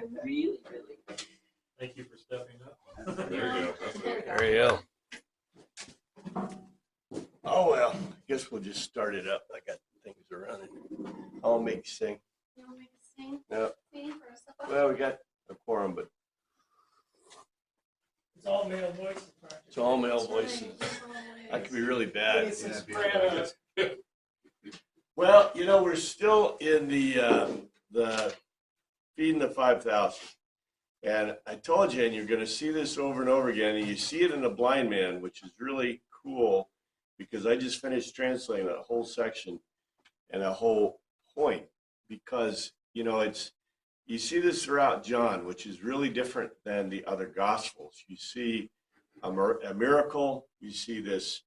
I really. Thank you for stepping up. There you go. There you go. Oh, well, I guess we'll just start it up. I got things running. I'll make you sing. You want me to sing? No. Sing for us? Well, we got a quorum, but It's all male voices. it's all male voices. That could be really bad. It's some sopranos. Well, you know, we're still in the feeding the 5,000. And I told you, and you're going to see this over and over again, and you see it in the blind man, which is really cool because I just finished translating that whole section and a whole point because, you know, you see this throughout John, which is really different than the other gospels. You see a miracle, you see this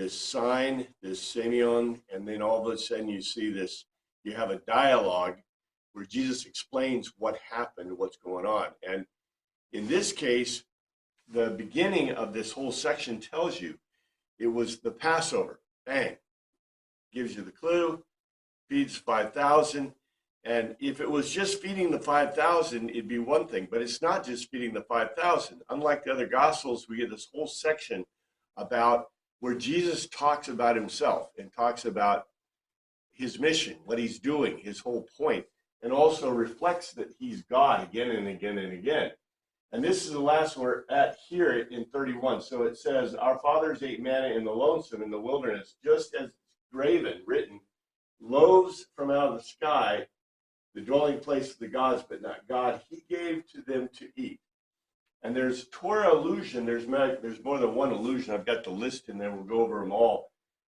sign, this Simeon, and then all of a sudden you see this, you have a dialogue where Jesus explains what happened, what's going on. And in this case, the beginning of this whole section tells you it was the Passover. Bang. Gives you the clue, feeds 5,000. And if it was just feeding the 5,000, it'd be one thing, but it's not just feeding the 5,000. Unlike the other gospels, we get this whole section about where Jesus talks about himself and talks about his mission, what he's doing, his whole point, and also reflects that he's God again and again and again. And this is the last one we're at here in 31. So it says, our fathers ate manna in the lonesome in the wilderness, just as graven, written, loaves from out of the sky, the dwelling place of the gods, but not God, he gave to them to eat. And there's Torah allusion. There's more than one allusion. I've got the list in there. We'll go over them all.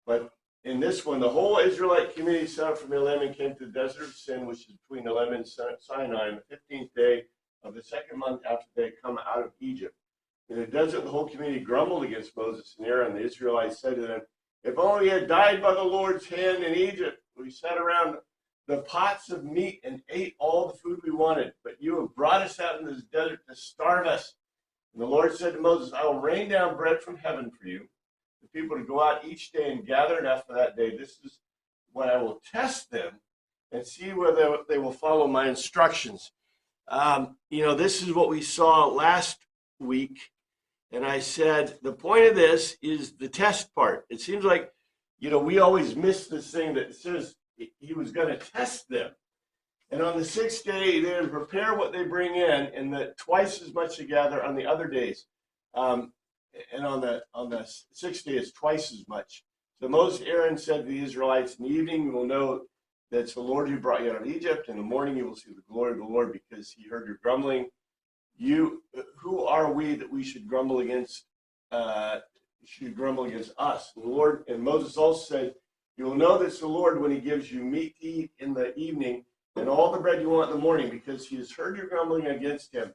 But in this one, the whole Israelite community set out from Elim and came to the desert of Sin, which is between Elim and Sinai, on the 15th day of the second month after they had come out of Egypt. In the desert, the whole community grumbled against Moses and Aaron. The Israelites said to them, if only we had died by the Lord's hand in Egypt. We sat around the pots of meat and ate all the food we wanted. But you have brought us out in this desert to starve us. And the Lord said to Moses, I will rain down bread from heaven for you, the people to go out each day and gather enough for that day. This is when I will test them and see whether they will follow my instructions. You know, this is what we saw last week. And I said, the point of this is the test part. It seems like, you know, we always miss this thing that says he was going to test them. And on the sixth day, they would prepare what they bring in, and that twice as much they gather on the other days. And on the sixth day, it's twice as much. So Moses, Aaron said to the Israelites, in the evening you will know that it's the Lord who brought you out of Egypt. In the morning you will see the glory of the Lord because he heard your grumbling. Who are we that we should grumble against? Should grumble against us? And the Lord and Moses also said, you will know that it's the Lord when he gives you meat to eat in the evening and all the bread you want in the morning, because he has heard your grumbling against him.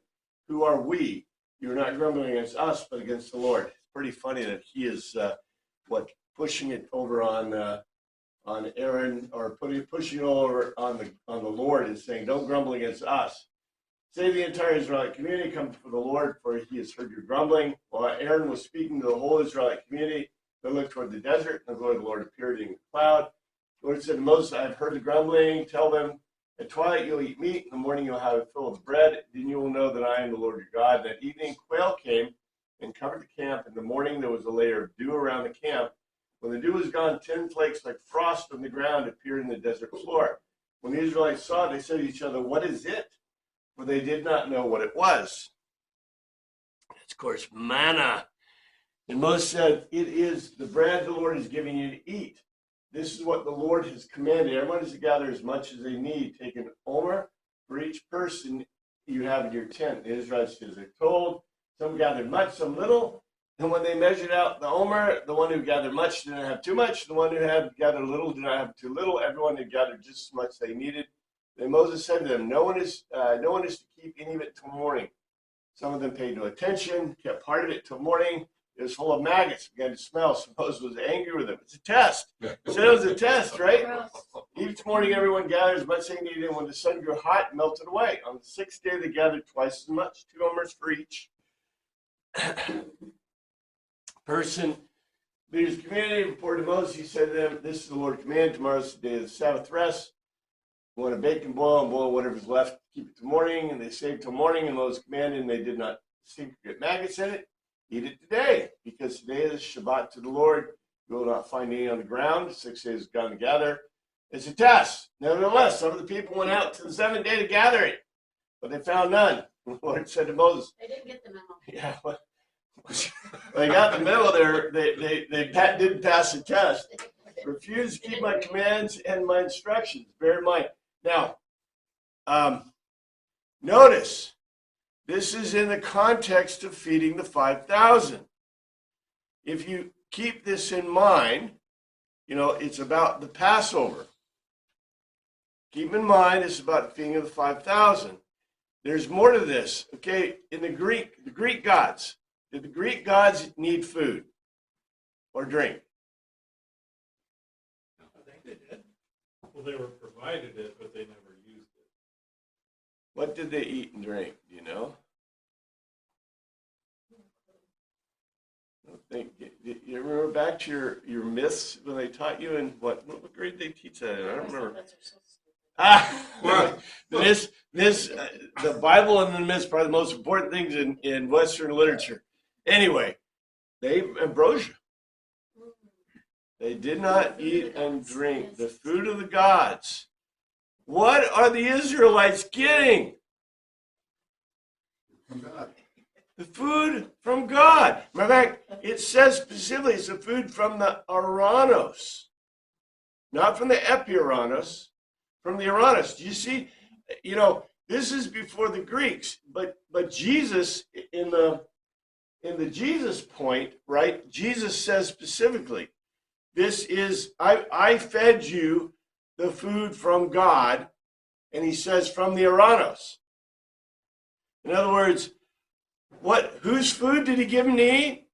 Who are we? You're not grumbling against us, but against the Lord. It's pretty funny that he is pushing it over on Aaron, or pushing it over on the Lord and saying, don't grumble against us. Say the entire Israelite community, come before the Lord, for he has heard your grumbling. While Aaron was speaking to the whole Israelite community, they looked toward the desert, and the glory of the Lord appeared in the cloud. The Lord said to Moses, I have heard the grumbling. Tell them, at twilight you'll eat meat, in the morning you'll have a fill of bread. Then you will know that I am the Lord your God. That evening quail came and covered the camp. In the morning there was a layer of dew around the camp. When the dew was gone, 10 flakes like frost on the ground appeared in the desert floor. When the Israelites saw it, they said to each other, what is it? For they did not know what it was. It's, of course, manna. And Moses said, it is the bread the Lord is giving you to eat. This is what the Lord has commanded. Everyone is to gather as much as they need. Take an omer for each person you have in your tent. The Israelites, as they're told, some gathered much, some little. And when they measured out the omer, the one who gathered much did not have too much. The one who had gathered little did not have too little. Everyone had gathered just as much as they needed. Then Moses said to them, no one is to keep any of it till morning. Some of them paid no attention, kept part of it till morning. It was full of maggots, began to smell. So Moses was angry with them. It's a test. So it was a test, right? Each morning everyone gathered as much as they needed, and when the sun grew hot, it melted away. On the sixth day they gathered twice as much, 2 omers for each person. Leaders of the community reported to Moses. He said to them, this is the Lord's command. Tomorrow is the day of the Sabbath rest. You want to bake and boil whatever's left, keep it till morning, and they saved till morning, and Moses commanded, and they did not seek to get maggots in it. Eat it today, because today is Shabbat to the Lord. You will not find any on the ground. 6 days is gone to gather. It's a test. Nevertheless, some of the people went out to the 7th day to gather it, but they found none. The Lord said to Moses, They didn't get the memo. yeah, well, they got the memo there. They didn't pass the test. Refuse to keep my commands and my instructions. Bear in mind. Now, notice, this is in the context of feeding the 5,000. If you keep this in mind, it's about the Passover. Keep in mind, it's about the feeding of the 5,000. There's more to this, okay? In the Greek gods, did the Greek gods need food or drink? I think they did. Well, they were provided it, but they never used it. What did they eat and drink? Do you know? You remember back to your myths when they taught you in what grade did they teach that? I don't remember. The Bible and the myths are probably the most important things in Western literature. Anyway, ambrosia. They did not eat and drink the food of the gods. What are the Israelites getting? From God. The food from God. Matter of fact, it says specifically it's the food from the Aranos, not from the Epiuranos, from the Aranos. Do you see? This is before the Greeks, but Jesus in the Jesus point, right? Jesus says specifically, this is I fed you the food from God, and he says from the Aranos. In other words, whose food did he give him to eat?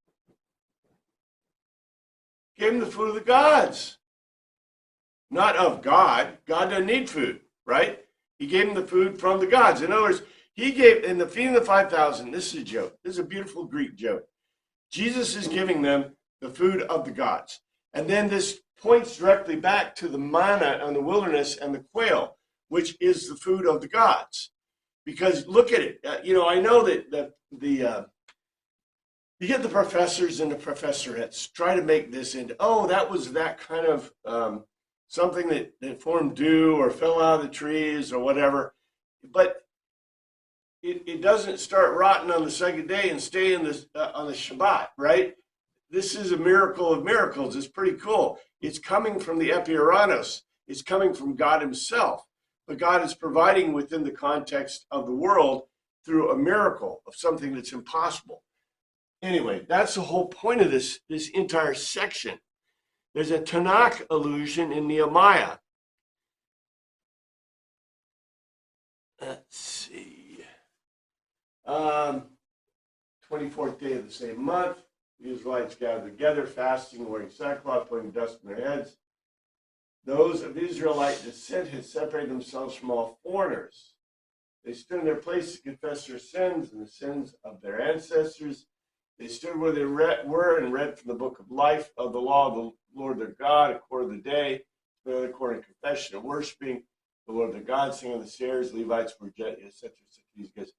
Gave him the food of the gods. Not of God. God doesn't need food, right? He gave him the food from the gods. In other words, he gave, in the feeding of the 5,000, this is a joke. This is a beautiful Greek joke. Jesus is giving them the food of the gods. And then this points directly back to the manna in the wilderness and the quail, which is the food of the gods. Because look at it. I know that you get the professors and the professorettes try to make this into, that was that kind of something that formed dew or fell out of the trees or whatever. But it doesn't start rotting on the second day and stay on the Shabbat, right? This is a miracle of miracles. It's pretty cool. It's coming from the Epiuranos. It's coming from God himself. But God is providing within the context of the world through a miracle of something that's impossible. Anyway, that's the whole point of this entire section. There's a Tanakh allusion in Nehemiah. Let's see. 24th day of the same month, the Israelites gathered together, fasting, wearing sackcloth, putting dust on their heads. Those of Israelite descent had separated themselves from all foreigners. They stood in their place to confess their sins and the sins of their ancestors. They stood where they were and read from the book of life of the law of the Lord their God, a quarter of the day, another quarter in confession and worshiping the Lord their God, singing the stairs, Levites were etc. These guys.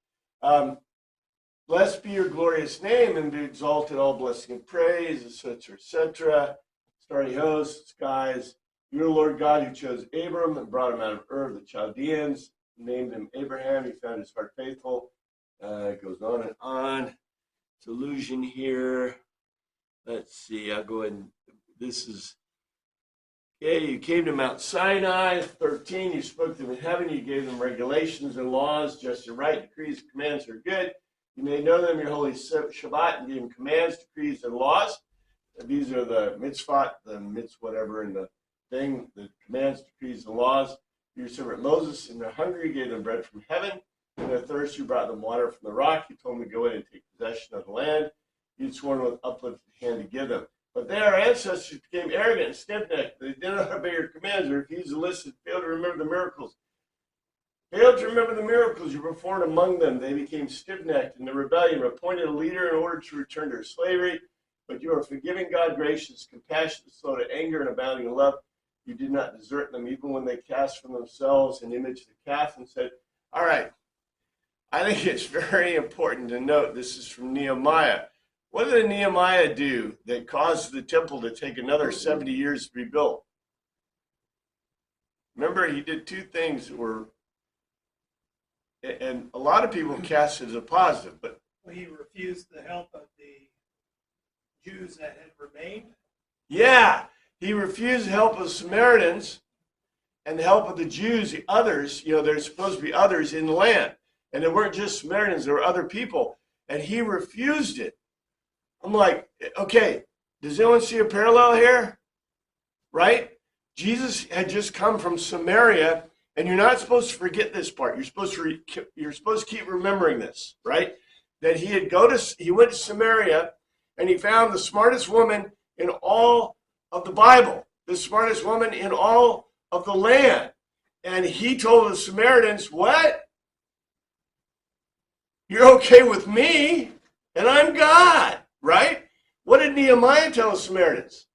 Blessed be your glorious name and be exalted, all blessing and praise, etc., etc. Starry hosts, skies. You're the Lord God who chose Abram and brought him out of Ur of the Chaldeans, named him Abraham. He found his heart faithful. It goes on and on. It's allusion here. Let's see. I'll go ahead and this is. Okay, you came to Mount Sinai. 13, you spoke to them in heaven. You gave them regulations and laws, just and right, decrees and commands are good. You made known to them your holy Shabbat and gave them commands, decrees, and laws. These are the mitzvot, whatever, and the thing, the commands, decrees, and laws. Your servant Moses, in their hunger, you gave them bread from heaven. In their thirst, you brought them water from the rock. You told them to go in and take possession of the land. You'd sworn with uplifted hand to give them. But then our ancestors became arrogant and stiff-necked. They did not obey your commands or refused to listen, failed to remember the miracles. Failed to remember the miracles you performed among them. They became stiff-necked in the rebellion, appointed a leader in order to return to slavery. But you are forgiving God, gracious, compassionate, slow to anger, and abounding in love. You did not desert them, even when they cast from themselves an image of the calf and said, all right, I think it's very important to note this is from Nehemiah. What did Nehemiah do that caused the temple to take another 70 years to be built? Remember, he did two things that were, and a lot of people cast it as a positive, but He refused the help of the Jews that had remained. yeah, he refused the help of Samaritans and the help of the Jews, the others. There's supposed to be others in the land. And there weren't just Samaritans, there were other people. And he refused it. I'm like, okay, does anyone see a parallel here? Right? Jesus had just come from Samaria, and you're not supposed to forget this part. You're supposed to keep remembering this, right? That he went to Samaria, and he found the smartest woman in all of the Bible, the smartest woman in all of the land. And he told the Samaritans, what? You're okay with me, and I'm God, right? What did Nehemiah tell the Samaritans?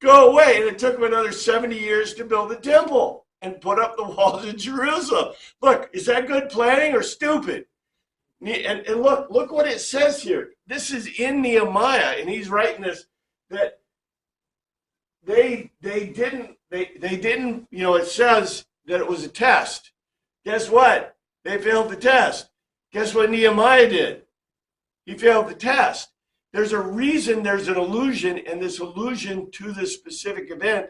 Go away. And it took him another 70 years to build the temple and put up the walls of Jerusalem. Look, is that good planning or stupid? And look what it says here. This is in Nehemiah, and he's writing this, that they didn't, it says that it was a test. Guess what? They failed the test. Guess what Nehemiah did? He failed the test. There's a reason there's an allusion, and this allusion to this specific event,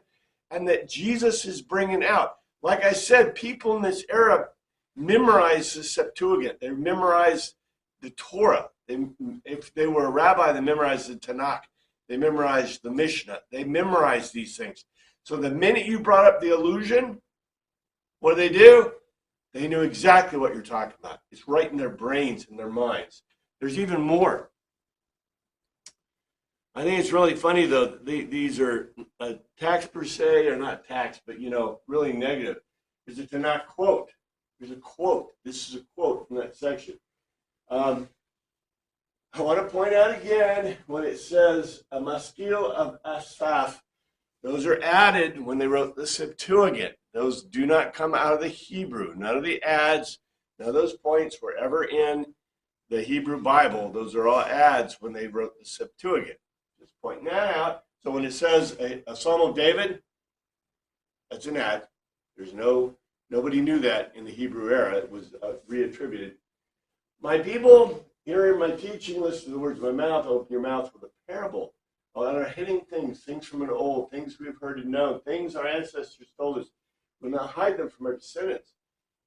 and that Jesus is bringing out. Like I said, people in this era memorized the Septuagint. They memorized the Torah. If they were a rabbi, they memorized the Tanakh. They memorized the Mishnah. They memorized these things. So the minute you brought up the allusion, what do? They knew exactly what you're talking about. It's right in their brains and their minds. There's even more. I think it's really funny, though. These are attacks per se, or not attacks, but, really negative. There's a Tanakh quote. There's a quote. This is a quote from that section. I want to point out again when it says a maskil of Asaph. Those are added when they wrote the Septuagint. Those do not come out of the Hebrew. None of the adds, none of those points were ever in the Hebrew Bible. Those are all adds when they wrote the Septuagint. Just pointing that out. So when it says a Psalm of David, that's an add. Nobody knew that in the Hebrew era. It was reattributed. My people, hearing my teaching, listen to the words of my mouth, open your mouth with a parable. That are hidden things from an old, things we have heard and known, things our ancestors told us. We will not hide them from our descendants.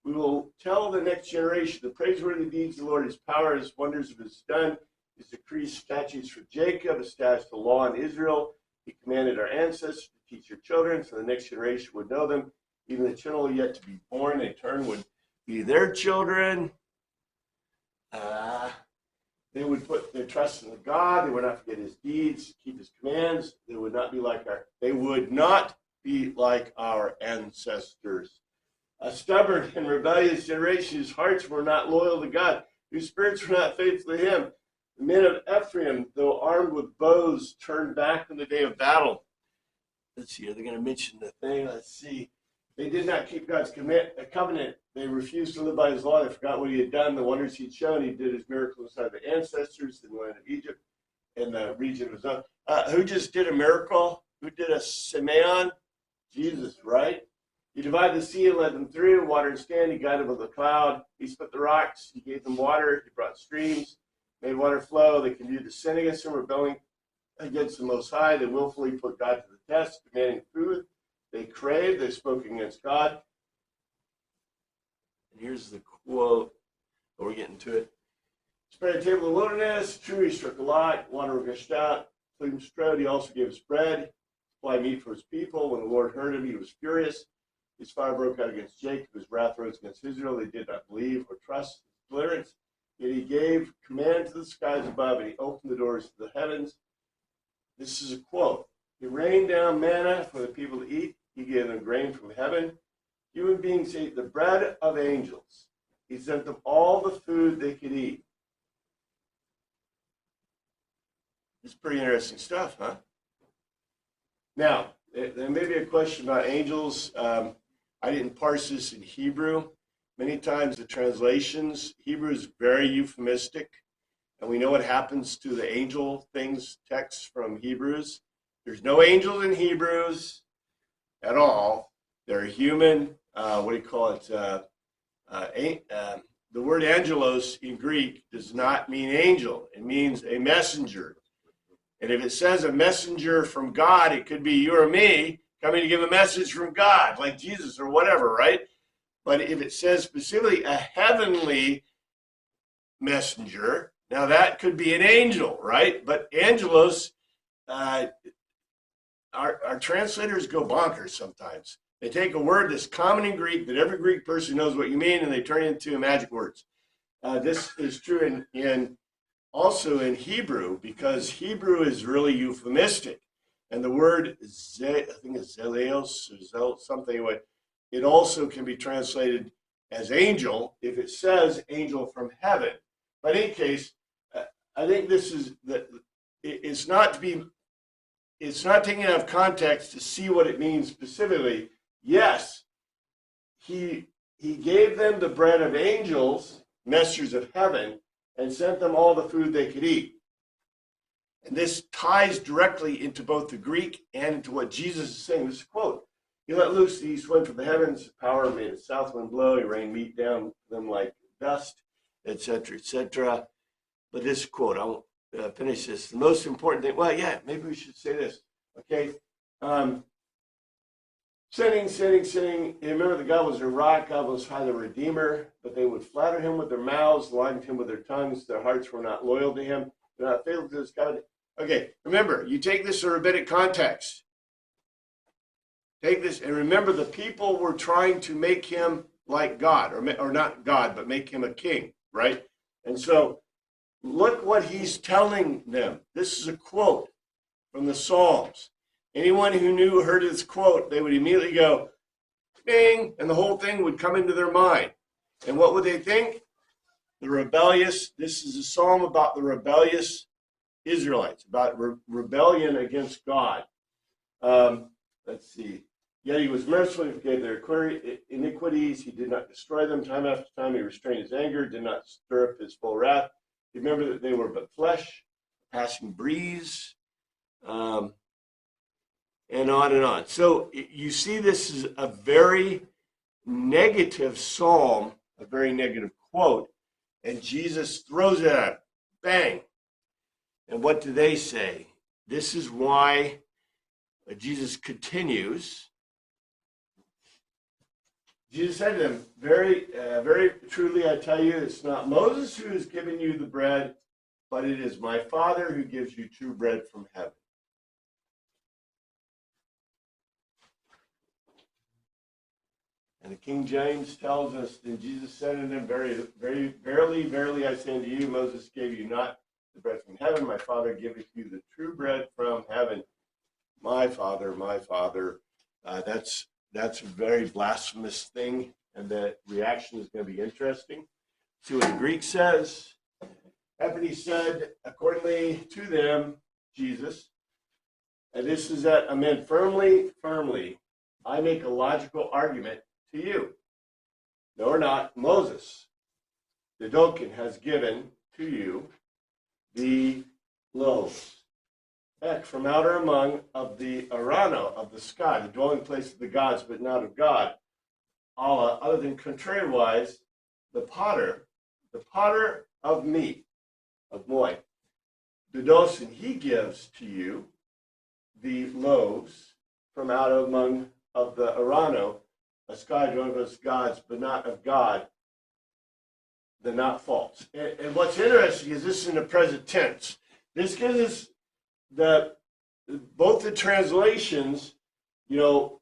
We will tell the next generation the praiseworthy deeds of the Lord, his power, his wonders of his done, his decrees, statutes for Jacob, established the law in Israel. He commanded our ancestors to teach their children, so the next generation would know them. Even the children yet to be born, in turn, would be their children. They would put their trust in God. They would not forget his deeds, keep his commands. They would not be like our ancestors. A stubborn and rebellious generation whose hearts were not loyal to God, whose spirits were not faithful to him. The men of Ephraim, though armed with bows, turned back in the day of battle. Let's see, are they going to mention the thing? Let's see. They did not keep God's covenant. They refused to live by his law. They forgot what he had done, the wonders he'd shown. He did his miracles inside the ancestors in the land of Egypt, in the region of Zon. Who just did a miracle? Who did a Simeon? Jesus, right? He divided the sea and led them through. Water and stand. He guided them with a cloud. He split the rocks. He gave them water. He brought streams, made water flow. They continued to sin against him, rebelling against the Most High. They willfully put God to the test, demanding food. They craved. They spoke against God. And here's the quote. Oh, we're getting to it. Spread a table in the wilderness. True, he struck a lot. Water gushed out. Food spread. He also gave us bread. Supplied meat for his people. When the Lord heard him, he was furious. His fire broke out against Jacob. His wrath rose against Israel. They did not believe or trust his deliverance. Yet he gave command to the skies above, and he opened the doors to the heavens. This is a quote. He rained down manna for the people to eat. He gave them grain from heaven. Human beings ate the bread of angels. He sent them all the food they could eat. It's pretty interesting stuff, huh? Now, there may be a question about angels. I didn't parse this in Hebrew. Many times the translations, Hebrew is very euphemistic, and we know what happens to the angel things texts from Hebrews. There's no angels in Hebrews at all. They're human, the word angelos in Greek does not mean angel. It means a messenger. And if it says a messenger from God, it could be you or me coming to give a message from God, like Jesus or whatever, right? But if it says specifically a heavenly messenger, now that could be an angel, right? But angelos, our translators go bonkers sometimes. They take a word that's common in Greek that every Greek person knows what you mean, and they turn it into magic words. This is true also in Hebrew, because Hebrew is really euphemistic. And the word, I think it's zeleos, or something, it also can be translated as angel if it says angel from heaven. But in any case, I think this is it's not taken out of context to see what it means specifically. Yes, he gave them the bread of angels, messengers of heaven, and sent them all the food they could eat. And this ties directly into both the Greek and into what Jesus is saying. This is a quote. He let loose the east wind from the heavens, power made the south wind blow, he rained meat down them like dust, etc., etc. But this quote, I won't finish this. The most important thing, well, yeah, maybe we should say this, okay? Sinning. You remember that God was their rock, God was high, the Redeemer, but they would flatter him with their mouths, lie to him with their tongues. Their hearts were not loyal to him. They're not faithful to his covenant. Okay, remember, you take this in a rabbinic context. Take this, and remember the people were trying to make him like God, or not God, but make him a king, right? And so, look what he's telling them. This is a quote from the Psalms. Anyone who heard this quote, they would immediately go, ding, and the whole thing would come into their mind. And what would they think? The rebellious, this is a psalm about the rebellious Israelites, about rebellion against God. Let's see. Yet he was merciful, he forgave their iniquities, he did not destroy them. Time after time he restrained his anger, did not stir up his full wrath. Remember that they were but flesh, a passing breeze, and on and on. So you see, this is a very negative psalm, a very negative quote, and Jesus throws it at him. Bang. And what do they say? This is why Jesus continues. Jesus said to them, very truly I tell you, it's not Moses who has given you the bread, but it is my Father who gives you true bread from heaven. And the King James tells us, and Jesus said to them, verily I say unto you, Moses gave you not the bread from heaven, my Father giveth you the true bread from heaven. My Father, my Father. That's a very blasphemous thing, and the reaction is going to be interesting. See what the Greek says. After he said, accordingly to them, Jesus, and this is that I meant firmly, I make a logical argument to you. No or not, Moses, the Dokin, has given to you the loaves. From out or among of the Arano, of the sky, the dwelling place of the gods, but not of God. Allah, other than contrariwise, the potter of meat, of moi, Dudosin, he gives to you the loaves from out among of the Arano, a sky dwelling place of gods, but not of God, the not false. And what's interesting is this is in the present tense. This gives us both the translations, the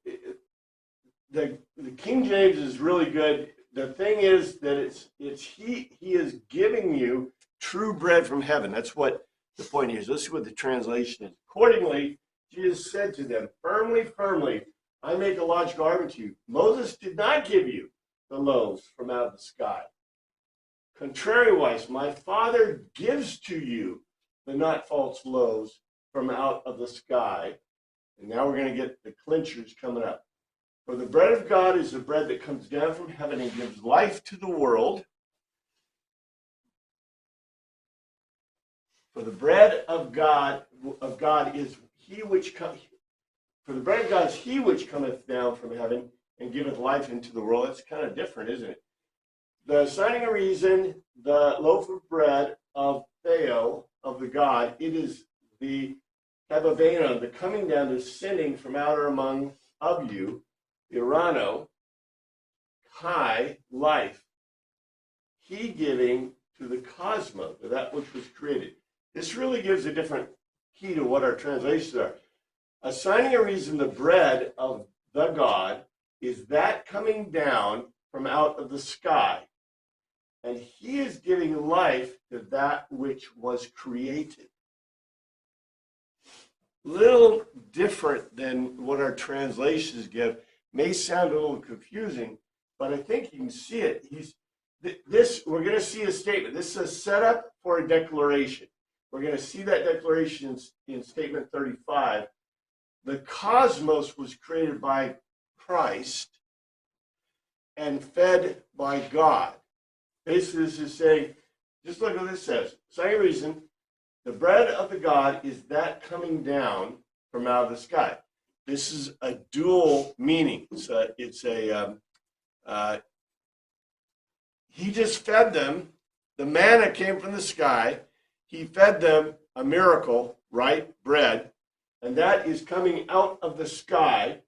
King James is really good. The thing is that he is giving you true bread from heaven. That's what the point is. Let's see what the translation is. Accordingly, Jesus said to them, firmly, I make a logical argument to you. Moses did not give you the loaves from out of the sky. Contrariwise, my Father gives to you the not false loaves from out of the sky. And now we're going to get the clinchers coming up. For the bread of God is the bread that comes down from heaven and gives life to the world. For the bread of God is he which cometh. For the bread of God is he which cometh down from heaven and giveth life into the world. That's kind of different, isn't it? The signing of reason, the loaf of bread of Theo, of the God, it is the Kababena, the coming down, the sending from out or among of you, the Irano, Kai, life, he giving to the cosmos, to that which was created. This really gives a different key to what our translations are. Assigning a reason, the bread of the God is that coming down from out of the sky. And he is giving life to that which was created. Little different than what our translations give. May sound a little confusing, but I think you can see it. We're going to see a statement. This is a setup for a declaration. We're going to see that declaration in statement 35. The cosmos was created by Christ and fed by God. Basically, this is saying, just look what this says. Second reason, the bread of the God is that coming down from out of the sky. This is a dual meaning. He just fed them. The manna came from the sky. He fed them a miracle, right? Bread. And that is coming out of the sky.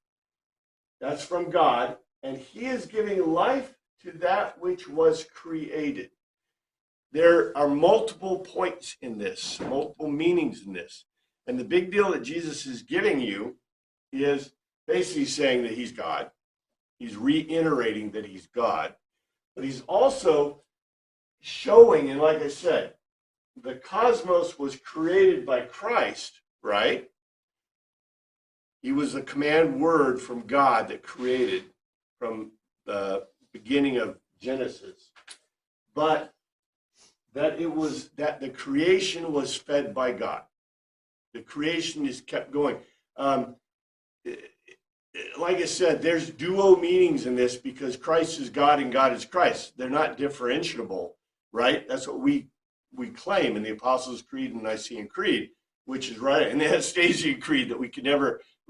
That's from God. And he is giving life to that which was created. There are multiple points in this, multiple meanings in this. And the big deal that Jesus is giving you is basically saying that he's God. He's reiterating that he's God. But he's also showing, and like I said, the cosmos was created by Christ, right? He was the command word from God that created from the beginning of Genesis. But that the creation was fed by God. The creation is kept going. Like I said, there's dual meanings in this because Christ is God and God is Christ. They're not differentiable, right? That's what we claim in the Apostles' Creed and Nicene Creed, which is right, and the Athanasian Creed that we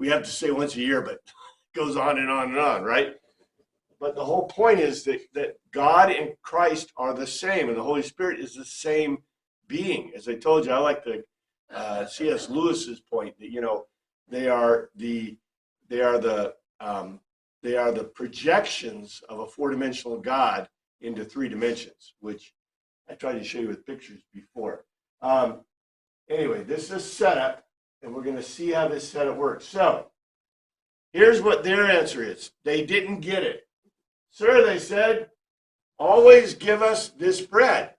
have to say once a year, but it goes on and on and on, right? But the whole point is that God and Christ are the same, and the Holy Spirit is the same being. As I told you, I like the C.S. Lewis's point that they are the projections of a four-dimensional God into three dimensions, which I tried to show you with pictures before. Anyway, this is a setup, and we're going to see how this setup works. So here's what their answer is. They didn't get it. Sir, they said, always give us this bread.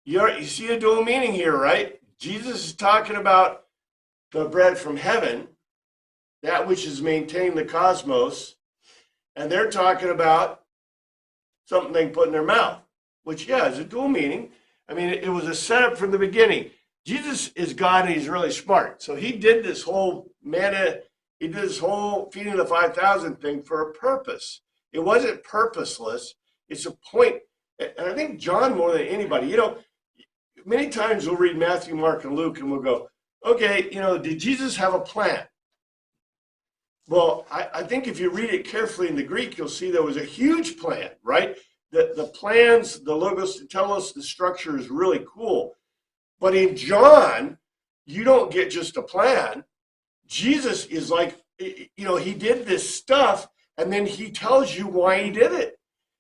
You see a dual meaning here, right? Jesus is talking about the bread from heaven, that which has maintained the cosmos, and they're talking about something they can put in their mouth, which, yeah, is a dual meaning. I mean, it was a setup from the beginning. Jesus is God and he's really smart. So he did this whole manna, he did this whole feeding the 5,000 thing for a purpose. It wasn't purposeless. It's a point. And I think John more than anybody, many times we'll read Matthew, Mark, and Luke and we'll go, okay, did Jesus have a plan? Well, I think if you read it carefully in the Greek, you'll see there was a huge plan, right? The plans, the logos to tell us the structure is really cool. But in John, you don't get just a plan. Jesus is like, he did this stuff, and then he tells you why he did it.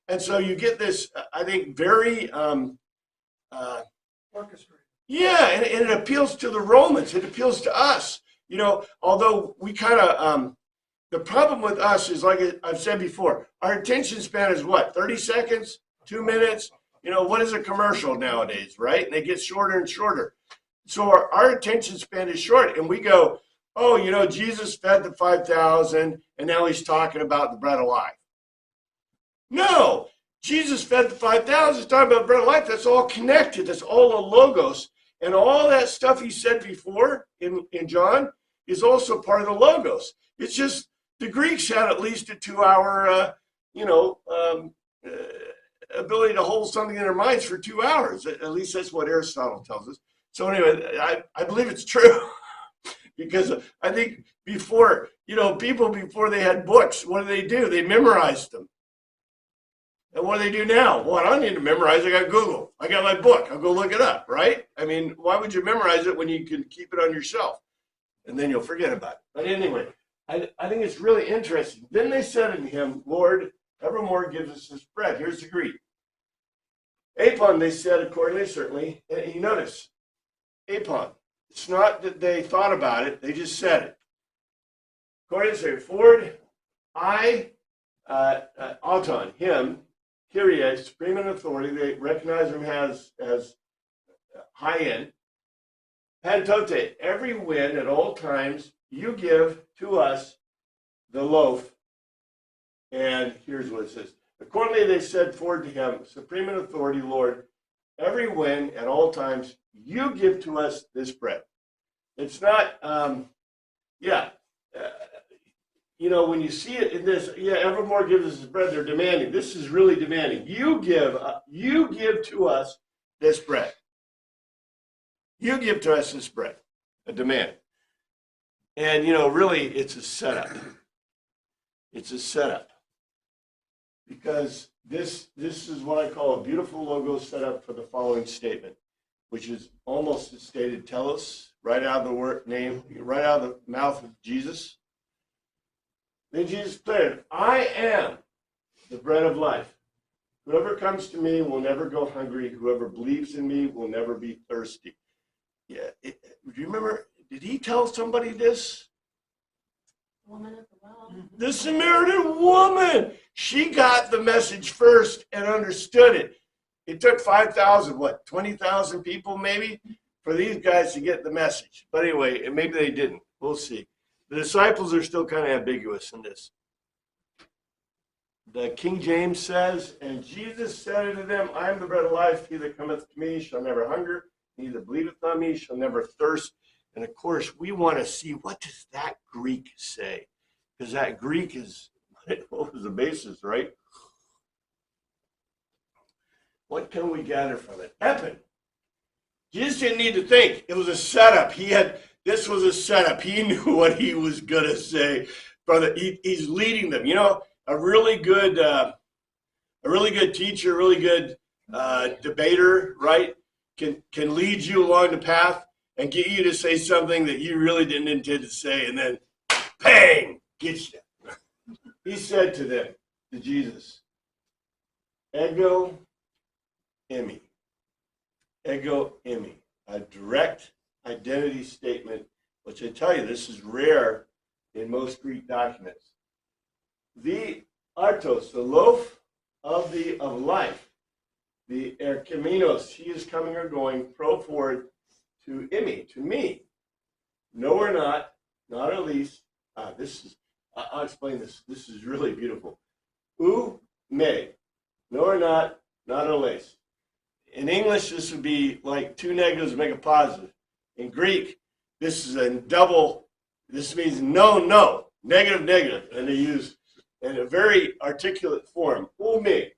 And so you get this, I think, very... orchestrated. Yeah, and it appeals to the Romans. It appeals to us. Although we kind of... the problem with us is, like I've said before, our attention span is what, 30 seconds, 2 minutes? What is a commercial nowadays, right? And they get shorter and shorter. So our attention span is short, and we go, oh, Jesus fed the 5,000, and now he's talking about the bread of life. No, Jesus fed the 5,000, he's talking about the bread of life. That's all connected. That's all a logos. And all that stuff he said before in John is also part of the Logos. It's just the Greeks had at least a 2-hour, ability to hold something in their minds for 2 hours. At least that's what Aristotle tells us. So anyway, I believe it's true because I think before, people before they had books, what do? They memorized them. And what do they do now? Well, I don't need to memorize. I got Google. I got my book. I'll go look it up, right? I mean, why would you memorize it when you can keep it on your shelf? And then you'll forget about it. But anyway, I think it's really interesting. Then they said unto him, Lord, evermore gives us this bread. Here's the Greek. Apon, they said accordingly, certainly. And you notice, apon. It's not that they thought about it. They just said it. According to Ford, auton, him, Kyrie, supreme in authority. They recognize him as high end. Pantote, every when at all times you give to us the loaf. And here's what it says. Accordingly, they said forward to him, supreme in authority, Lord, every when at all times you give to us this bread. It's not, when you see it in this, evermore gives us this bread, they're demanding. This is really demanding. You give to us this bread. You give to us this bread, a demand. And, really, it's a setup. It's a setup. Because this is what I call a beautiful logo setup for the following statement, which is almost a stated telos, right out of the word name, right out of the mouth of Jesus. Then Jesus declared, I am the bread of life. Whoever comes to me will never go hungry. Whoever believes in me will never be thirsty. Yeah, do you remember, did he tell somebody this? Woman at the well. The Samaritan woman. She got the message first and understood it. It took 5,000, 20,000 people maybe, for these guys to get the message. But anyway, and maybe they didn't. We'll see. The disciples are still kind of ambiguous in this. The King James says, and Jesus said unto them, I am the bread of life. He that cometh to me shall never hunger. He that believeth on me shall never thirst. And of course, we want to see, what does that Greek say? Because that Greek is, what was the basis, right? What can we gather from it? Epi. Jesus didn't need to think. It was a setup. This was a setup. He knew what he was going to say. Brother, he's leading them. A really good teacher, really good debater, right, can lead you along the path and get you to say something that you really didn't intend to say, and then, bang, gets you. He said to them, to Jesus, ego eimi. Ego eimi. A direct identity statement, which I tell you, this is rare in most Greek documents. The artos, the loaf of life, the ercheminos, he is coming or going, pro forward to eimi, to me. No or not at least. I'll explain this. This is really beautiful. U me, no or not at least. In English, this would be like two negatives make a positive. In Greek, this is this means no, negative, and they use in a very articulate form. Ume,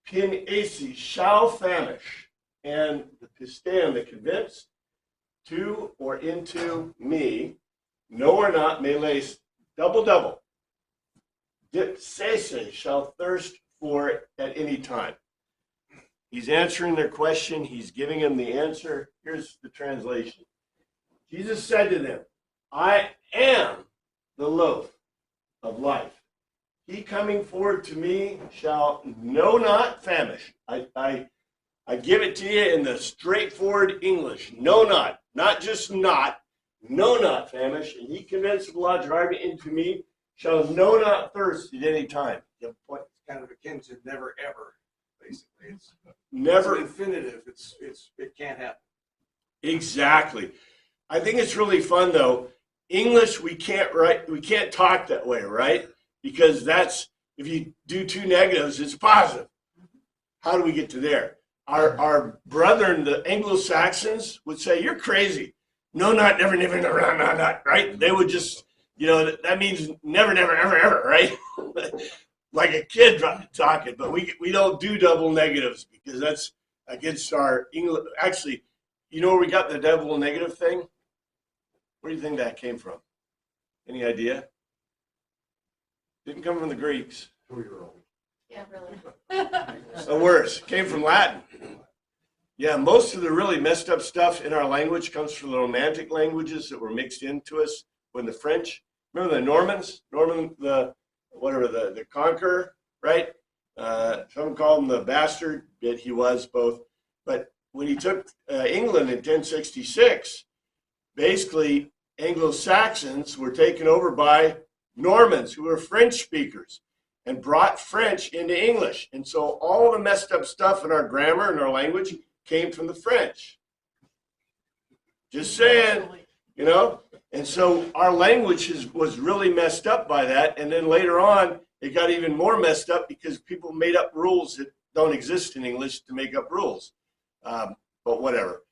pin asi, shall famish, and the pistean, the convinced, to or into me, no or not, meles, double, dip sese, shall thirst for at any time. He's answering their question. He's giving them the answer. Here's the translation. Jesus said to them, I am the loaf of life. He coming forward to me shall not famish. I give it to you in the straightforward English. Not just not famish. And he convinced of logic argument into me shall not thirst at any time. The point is kind of akin to never ever. Basically, it's never an infinitive. It can't happen. Exactly. I think it's really fun though. English we can't talk that way, right? Because that's, if you do two negatives, it's positive. How do we get to there? Our brethren, the Anglo-Saxons, would say, you're crazy. no, not, never, never, never, not, right? They would just, that means never, never, ever, ever, right? Like a kid talking, but we don't do double negatives because that's against our English. Actually, where we got the double negative thing? Where do you think that came from? Any idea? Didn't come from the Greeks. 2-year-old. Yeah, really. Or worse, came from Latin. Yeah, most of the really messed up stuff in our language comes from the Romantic languages that were mixed into us when the French, remember the Normans? The conqueror, right? Some call him the bastard, but he was both. But when he took England in 1066, basically Anglo-Saxons were taken over by Normans who were French speakers and brought French into English. And so all the messed up stuff in our grammar and our language came from the French. Just saying, And so our language was really messed up by that. And then later on, it got even more messed up because people made up rules that don't exist in English to make up rules. But whatever.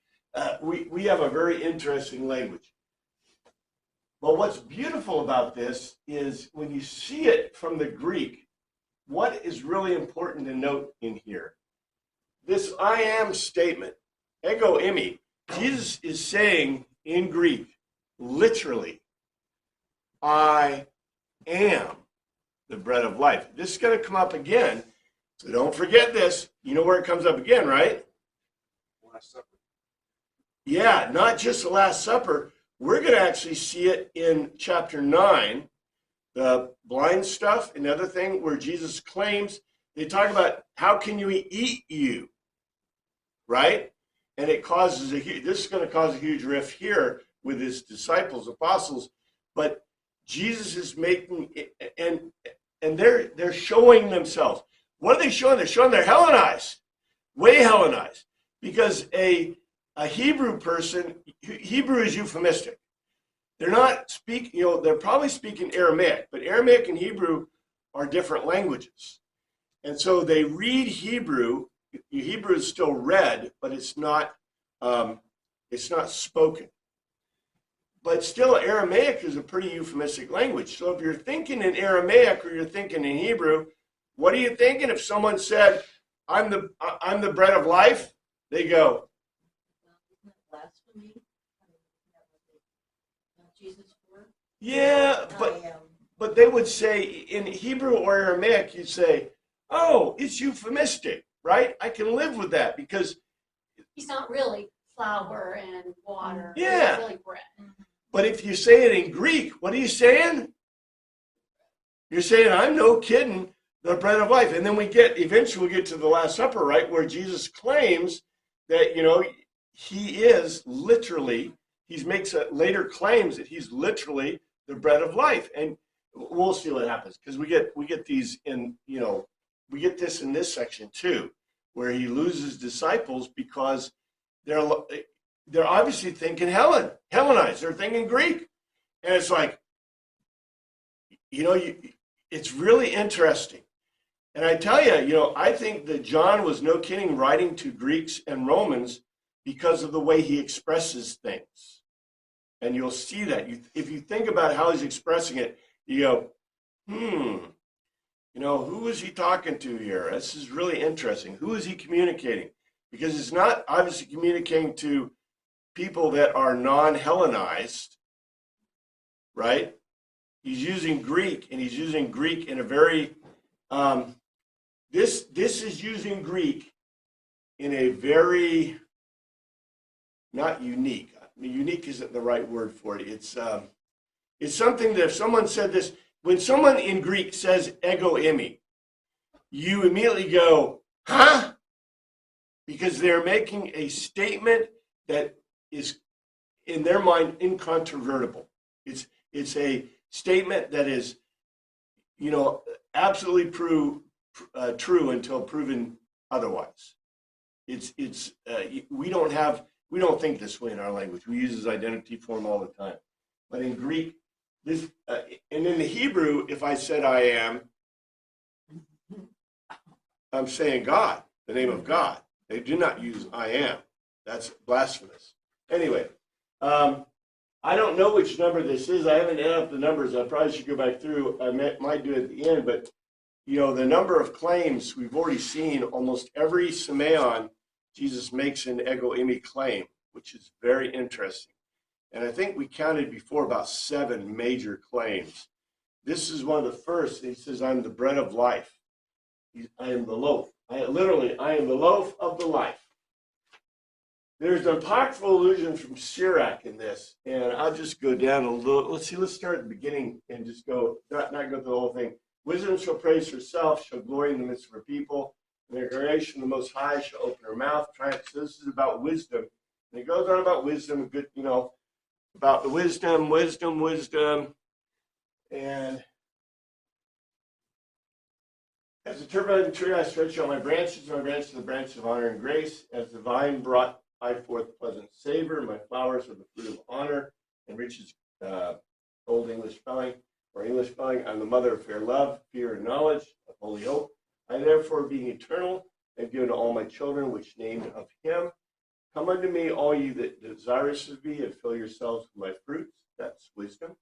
We have a very interesting language. But what's beautiful about this is when you see it from the Greek, what is really important to note in here? This I am statement, ego eimi, Jesus is saying in Greek, literally, I am the bread of life. This is going to come up again, so don't forget this. You know where it comes up again, right? Last Supper. Yeah, not just the Last Supper. We're going to actually see it in chapter 9, the blind stuff, another thing where Jesus claims, they talk about how can you eat you, right? And it causes this is going to cause a huge rift here with his disciples, apostles, but Jesus is making, and they're showing themselves. What are they showing? They're showing they're Hellenized, way Hellenized, because a Hebrew person, Hebrew is euphemistic. They're not speaking, they're probably speaking Aramaic, but Aramaic and Hebrew are different languages. And so they read Hebrew. Hebrew is still read, but it's not spoken. But still, Aramaic is a pretty euphemistic language. So if you're thinking in Aramaic or you're thinking in Hebrew, what are you thinking? If someone said, I'm the bread of life, they go, Isn't it blasphemy? Jesus for? yeah, but they would say in Hebrew or Aramaic, you'd say, oh, it's euphemistic, right? I can live with that because He's not really flour and water. Yeah. He's really bread. But if you say it in Greek, what are you saying? You're saying, I'm no kidding, the bread of life. And then eventually we get to the Last Supper, right, where Jesus claims that, he is literally, he makes later claims that he's literally the bread of life. And we'll see what happens because we get these in, we get this in this section too, where he loses disciples because they're obviously thinking Hellenized. They're thinking Greek. And it's like, it's really interesting. And I tell you, I think that John was no kidding writing to Greeks and Romans because of the way he expresses things. And you'll see that. If you think about how he's expressing it, you go, who is he talking to here? This is really interesting. Who is he communicating? Because it's not obviously communicating to people that are non-Hellenized, right? He's using Greek, and he's using Greek in a very, this is using Greek in a very, not unique. Unique isn't the right word for it. It's something that if someone said this, when someone in Greek says ego eimi, you immediately go, huh? Because they're making a statement that is, in their mind, incontrovertible. It's a statement that is, absolutely true until proven otherwise. We don't think this way in our language. We use this identity form all the time. But in Greek, and in the Hebrew, if I said I am, I'm saying God, the name of God. They do not use I am. That's blasphemous. Anyway, I don't know which number this is. I haven't added up the numbers. I probably should go back through. I might do it at the end, but you know, the number of claims we've already seen, almost every Simeon, Jesus makes an ego eimi claim, which is very interesting. And I think we counted before about 7 major claims. This is one of the first. He says, I'm the bread of life. I am the loaf. I am the loaf of the life. There's an apocryphal allusion from Sirach in this, and I'll just go down a little. Let's start at the beginning and just go, not go through the whole thing. Wisdom shall praise herself, shall glory in the midst of her people. And the creation of the Most High shall open her mouth. Triumph. So this is about wisdom. And it goes on about wisdom, good, you know, about the wisdom. And as a turbulent tree, I stretch out my branches the branches of honor and grace. As the vine brought I forth pleasant savor, my flowers are the fruit of honor, and riches, old English spelling, or English spelling, I'm the mother of fair love, fear, and knowledge, of holy hope. I therefore, being eternal, have given to all my children, which named of him. Come unto me, all ye that desirous of me, and fill yourselves with my fruits. That's wisdom.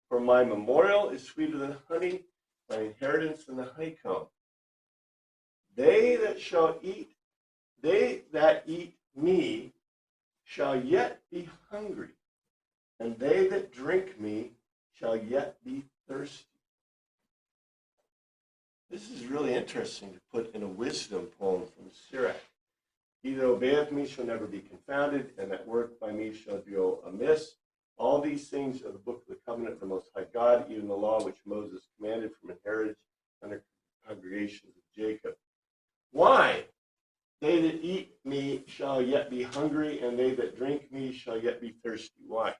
For my memorial is sweeter than honey, my inheritance than the honeycomb. They that eat me shall yet be hungry, and they that drink me shall yet be thirsty. This is really interesting to put in a wisdom poem from Sirach. He that obeyeth me shall never be confounded, and that work by me shall go amiss. All these things are the book of the covenant of the Most High God, even the law which Moses commanded from heritage under congregations of Jacob. Why? They that eat me shall yet be hungry, and they that drink me shall yet be thirsty. Why?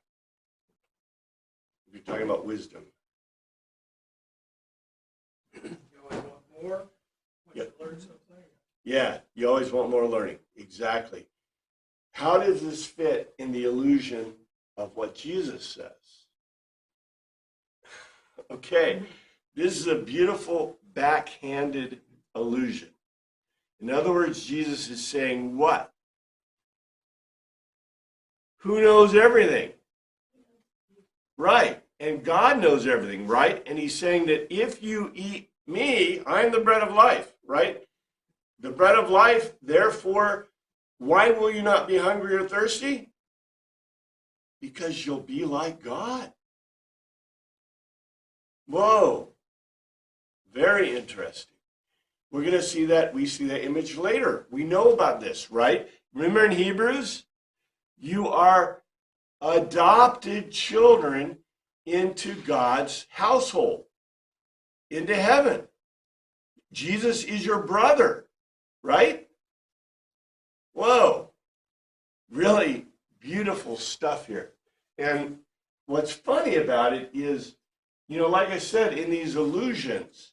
If you're talking about wisdom. You always want more, once Yep. you learn something. Yeah, you always want more learning. Exactly. How does this fit in the illusion of what Jesus says? Okay, this is a beautiful backhanded illusion. In other words, Jesus is saying what? Who knows everything? Right. And God knows everything, right? And he's saying that if you eat me, I'm the bread of life, right? The bread of life, therefore, why will you not be hungry or thirsty? Because you'll be like God. Whoa. Very interesting. We're going to see that. We see that image later. We know about this, right? Remember in Hebrews, you are adopted children into God's household, into heaven. Jesus is your brother, right? Whoa. Really beautiful stuff here. And what's funny about it is, you know, like I said, in these illusions,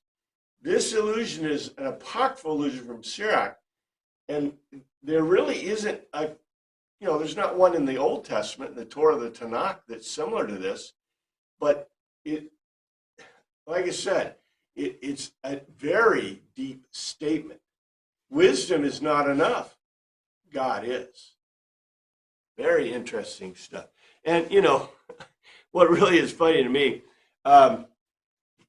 this illusion is an apocryphal illusion from Sirach, and there really isn't a, you know, there's not one in the Old Testament, the Torah, the Tanakh, that's similar to this, but it, like I said, it's a very deep statement. Wisdom is not enough. God is. Very interesting stuff. And, you know, what really is funny to me,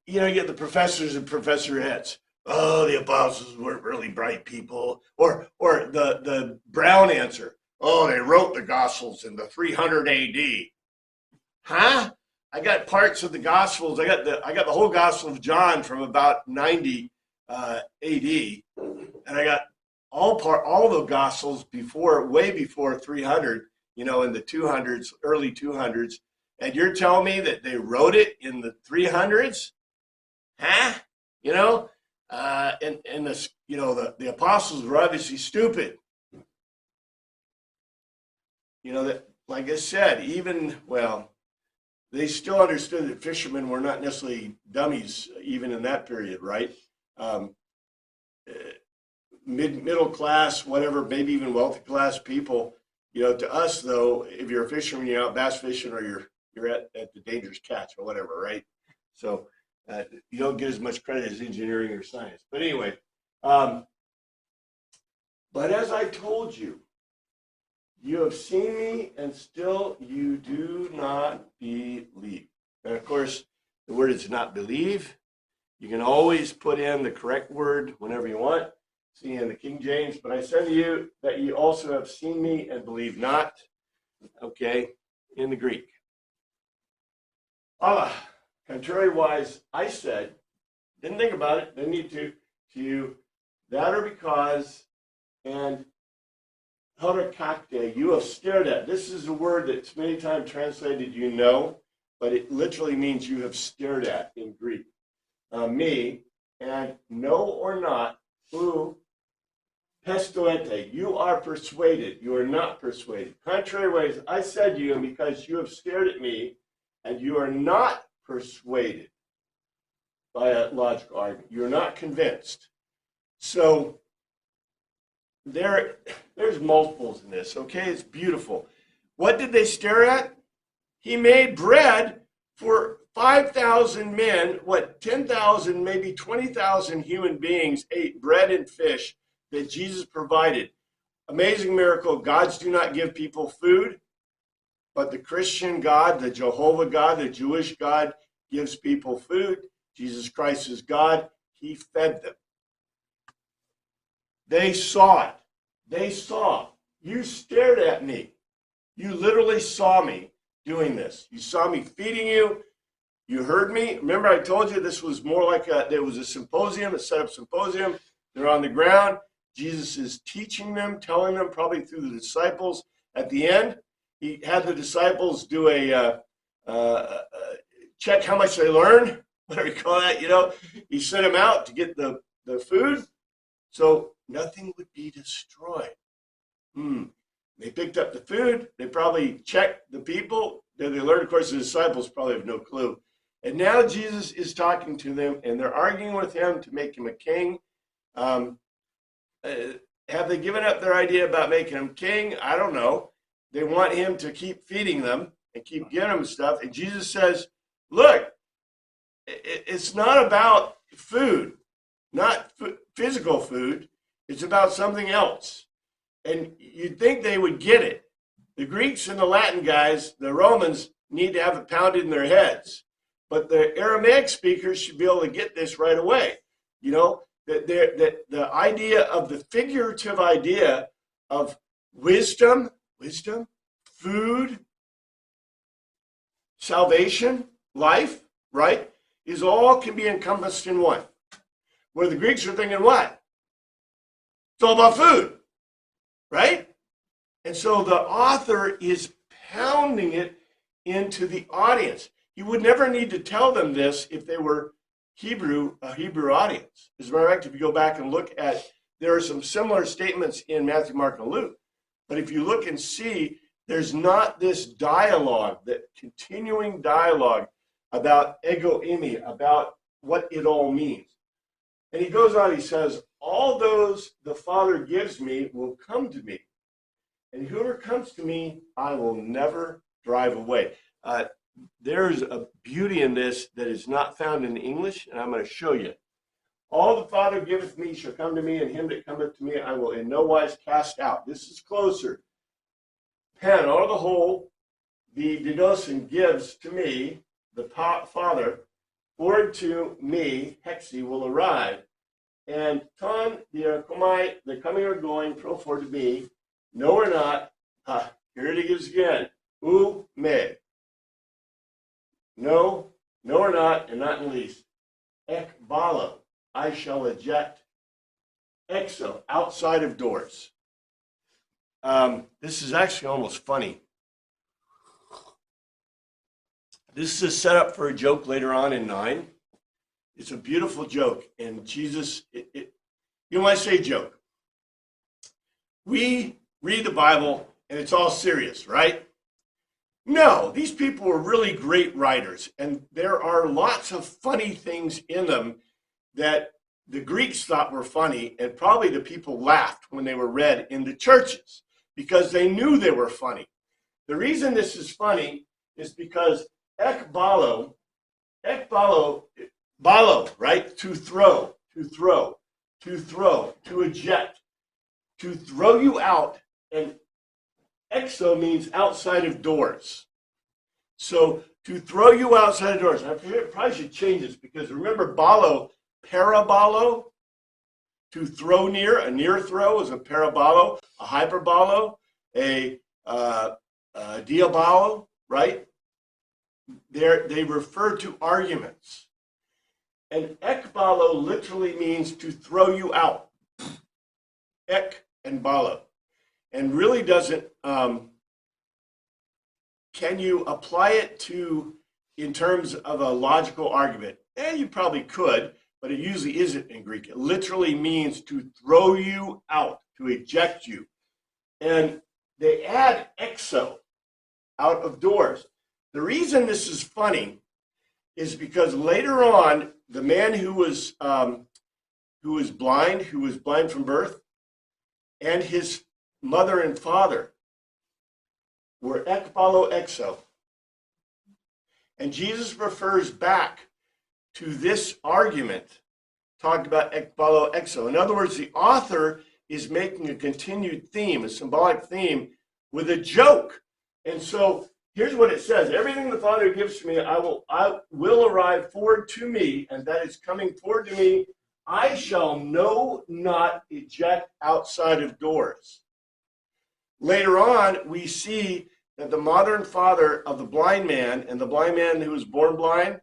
you know, you get the professors and professorettes. Oh, the apostles weren't really bright people. Or the Brown answer. Oh, they wrote the Gospels in the 300 AD. Huh? I got parts of the Gospels. I got the whole Gospel of John from about 90 AD, and I got all the Gospels way before 300. You know, in the 200s, early 200s. And you're telling me that they wrote it in the 300s? Huh? You know, and this, you know, the apostles were obviously stupid. You know, that, like I said, they still understood that fishermen were not necessarily dummies even in that period, right? Middle class, whatever, maybe even wealthy class people, you know, to us though, if you're a fisherman, you're out bass fishing or you're at the dangerous catch or whatever, right? So you don't get as much credit as engineering or science. But anyway, but as I told you, You have seen me, and still you do not believe. And of course, the word is not believe. You can always put in the correct word whenever you want. See in the King James, but I say to you that you also have seen me and believe not. Okay, in the Greek. Contrariwise, I said, didn't think about it, didn't need to you, that or because, and horakakte, you have stared at. This is a word that's many times translated you know, but it literally means you have stared at in Greek. Me, and no or not, who, pestoete, you are persuaded, you are not persuaded. Contrariwise, I said to you, and because you have stared at me, and you are not persuaded by a logical argument. You're not convinced. So there's multiples in this, okay? It's beautiful. What did they stare at? He made bread for 5,000 men, 10,000, maybe 20,000 human beings ate bread and fish that Jesus provided. Amazing miracle. Gods do not give people food, but the Christian God, the Jehovah God, the Jewish God gives people food. Jesus Christ is God. He fed them. They saw it. They saw. You stared at me. You literally saw me doing this. You saw me feeding you. You heard me. Remember, I told you this was more like there was a symposium, a set up symposium. They're on the ground. Jesus is teaching them, telling them, probably through the disciples. At the end, he had the disciples do a check how much they learned. What do we call that? You know, he sent them out to get the food, so nothing would be destroyed. They picked up the food. They probably checked the people that they learned. Of course, the disciples probably have no clue. And now Jesus is talking to them, and they're arguing with him to make him a king. Have they given up their idea about making him king? I don't know. They want him to keep feeding them and keep giving them stuff. And Jesus says, look, it's not about food, not physical food. It's about something else. And you'd think they would get it. The Greeks and the Latin guys, the Romans, need to have it pounded in their heads. But the Aramaic speakers should be able to get this right away. You know, that the idea of the figurative idea of wisdom, food, salvation, life, right, is all can be encompassed in one. Where the Greeks are thinking what? It's all about food, right? And so the author is pounding it into the audience. He would never need to tell them this if they were a Hebrew audience. As a matter of fact, if you go back and look at, there are some similar statements in Matthew, Mark, and Luke. But if you look and see, there's not this dialogue, that continuing dialogue about ego eimi, about what it all means. And he goes on, he says, all those the Father gives me will come to me. And whoever comes to me, I will never drive away. There's a beauty in this that is not found in English, and I'm going to show you. All the Father giveth me shall come to me, and him that cometh to me I will in no wise cast out. This is closer. Pen, or the whole, the didosin gives to me, the Father, forward to me, hexi, will arrive. And ton, the komai, the coming or going, pro forward to me, no or not, here it is again, u me. No, no or not, and not in least. Ek balo, I shall eject. Exo, outside of doors. This is actually almost funny. This is a setup for a joke later on in 9. It's a beautiful joke, and Jesus, you know when I say joke, we read the Bible and it's all serious, right? No, these people were really great writers, and there are lots of funny things in them that the Greeks thought were funny, and probably the people laughed when they were read in the churches because they knew they were funny. The reason this is funny is because ekbalo, balo, right? To throw, to eject, to throw you out and exo means outside of doors. So to throw you outside of doors. I probably should change this because remember balo, parabolo, to throw near. A near throw is a parabolo, a hyperbolo, a diabolo, right? They refer to arguments. And ekbalo literally means to throw you out. Ek and balo. And really doesn't, can you apply it to, in terms of a logical argument? You probably could, but it usually isn't in Greek. It literally means to throw you out, to eject you. And they add exo, out of doors. The reason this is funny is because later on, the man who was blind from birth, and his mother and father were ekbalo exo. And Jesus refers back to this argument, talked about ekbalo exo. In other words, the author is making a continued theme, a symbolic theme, with a joke. And so here's what it says. Everything the Father gives to me, I will arrive forward to me, and that is coming forward to me. I shall not eject outside of doors. Later on, we see that the modern father of the blind man, and the blind man who was born blind,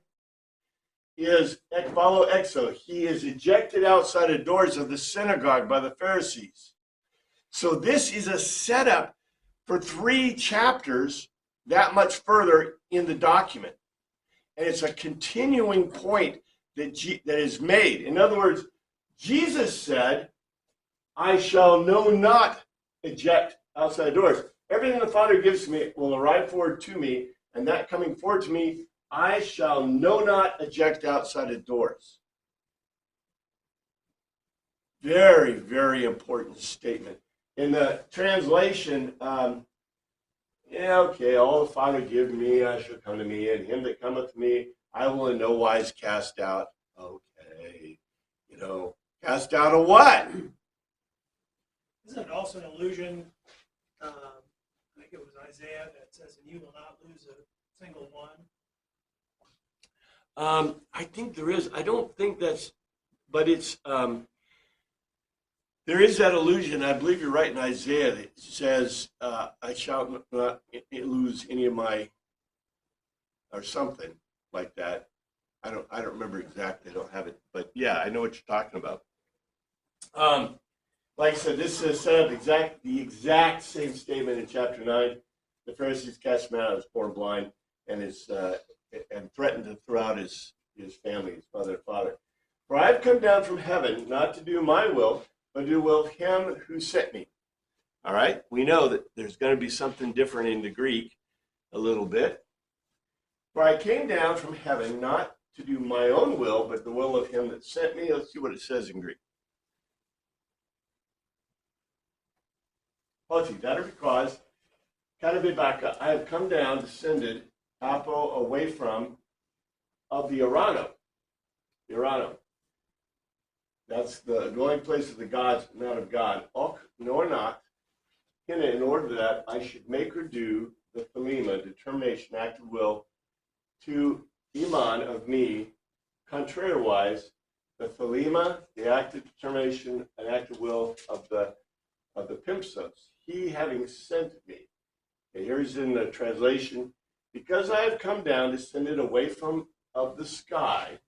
is ekbalo exo. He is ejected outside of doors of the synagogue by the Pharisees. So this is a setup for 3 chapters that much further in the document. And it's a continuing point that is made. In other words, Jesus said, I shall not eject outside doors. Everything the Father gives to me will arrive forward to me, and that coming forward to me, I shall not eject outside of doors. Very, very important statement. In the translation, all the Father give me, I shall come to me, and him that cometh to me, I will in no wise cast out. Okay, cast out of what? Isn't it also an allusion, I think it was Isaiah that says, and you will not lose a single one? I think there is. I don't think that's, but it's, there is that allusion. I believe you're right in Isaiah that says, I shall not lose any of my, or something like that. I don't remember exactly. I don't have it, but yeah, I know what you're talking about. Like I said, this is set up the exact same statement in chapter 9. The Pharisees cast him out. He was born blind, and and threatened to throw out his family, his mother and father. For I have come down from heaven not to do my will, but to do the will of him who sent me. All right, we know that there's going to be something different in the Greek a little bit. For I came down from heaven not to do my own will, but the will of him that sent me. Let's see what it says in Greek. That is because, Katabibaka, I have come down, descended, apo, away from, of the Arano. The Arano. That's the dwelling place of the gods, not of God. Ok, nor not, in order that I should make or do the thelema, determination, act of will, to iman of me, contrariwise, the thelema, the act of determination, and act of will of the pimpsos, he having sent me. Okay, here's in the translation, because I have come down, descended away from of the sky,